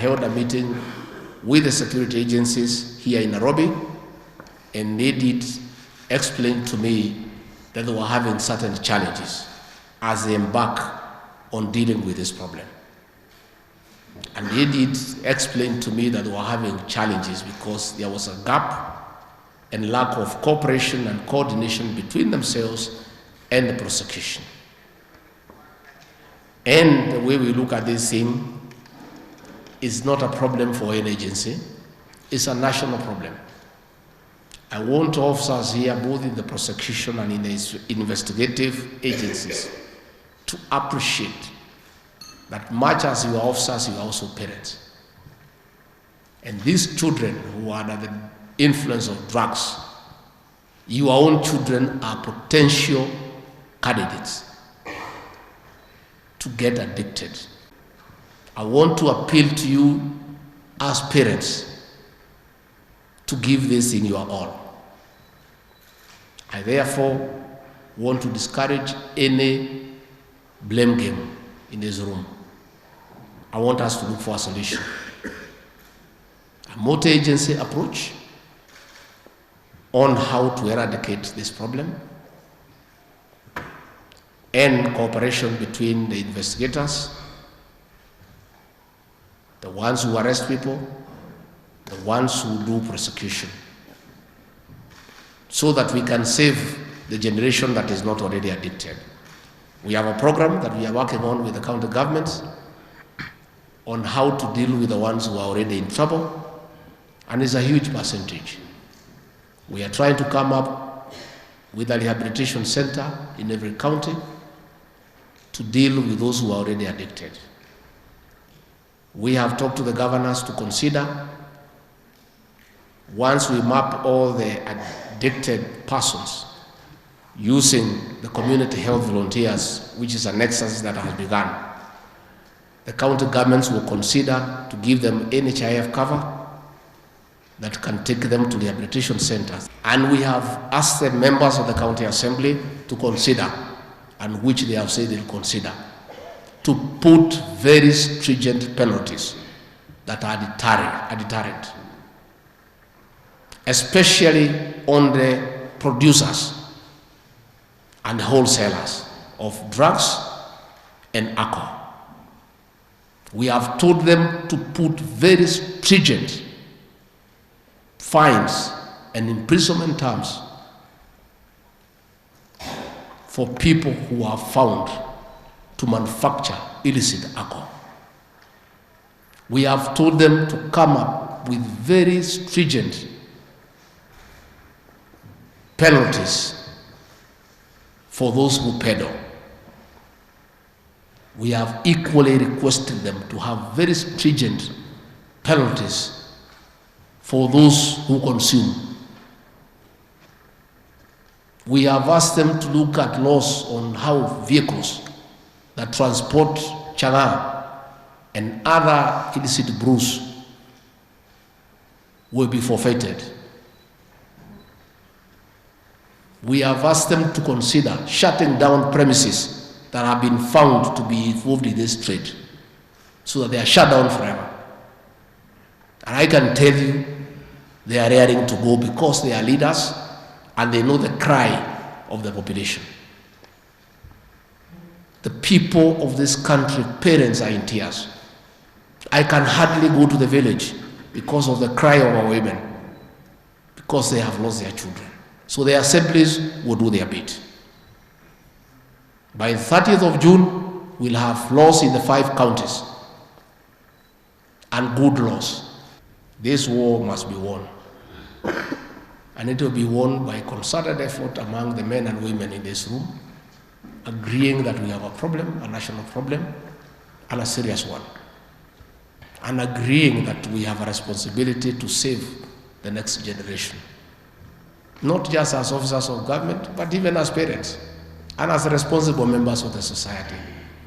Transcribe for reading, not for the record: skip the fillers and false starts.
held a meeting with the security agencies here in Nairobi, and they did explain to me that they were having certain challenges as they embark on dealing with this problem. And they did explain to me that they were having challenges because there was a gap and lack of cooperation and coordination between themselves and the prosecution. And the way we look at this thing is not a problem for an agency, it's a national problem. I want officers here, both in the prosecution and in the investigative agencies, to appreciate that much as you are officers, you are also parents. And these children who are under the influence of drugs, your own children are potential candidates to get addicted. I want to appeal to you as parents to give this thing your all. I therefore want to discourage any blame game in this room. I want us to look for a solution. A multi-agency approach on how to eradicate this problem, and cooperation between the investigators, the ones who arrest people, the ones who do prosecution, so that we can save the generation that is not already addicted. We have a program that we are working on with the county governments on how to deal with the ones who are already in trouble, and it's a huge percentage. We are trying to come up with a rehabilitation center in every county to deal with those who are already addicted. We have talked to the governors to consider, once we map all the addicted persons using the community health volunteers, which is a nexus that has begun, the county governments will consider to give them NHIF cover that can take them to rehabilitation centers. And we have asked the members of the county assembly to consider, and which they have said they'll consider, to put very stringent penalties that are deterrent, especially on the producers and wholesalers of drugs and alcohol. We have told them to put very stringent fines and imprisonment terms for people who are found to manufacture illicit alcohol. We have told them to come up with very stringent penalties for those who peddle. We have equally requested them to have very stringent penalties for those who consume. We have asked them to look at laws on how vehicles that transport chang'aa and other illicit brews will be forfeited. We have asked them to consider shutting down premises that have been found to be involved in this trade, so that they are shut down forever. And I can tell you, they are raring to go because they are leaders and they know the cry of the population. The people of this country, parents are in tears. I can hardly go to the village because of the cry of our women, because they have lost their children. So the assemblies will do their bit. By the 30th of June, we'll have laws in the 5 counties, and good laws. This war must be won. And it will be won by concerted effort among the men and women in this room, agreeing that we have a problem, a national problem, and a serious one. And agreeing that we have a responsibility to save the next generation. Not just as officers of government, but even as parents and as responsible members of the society.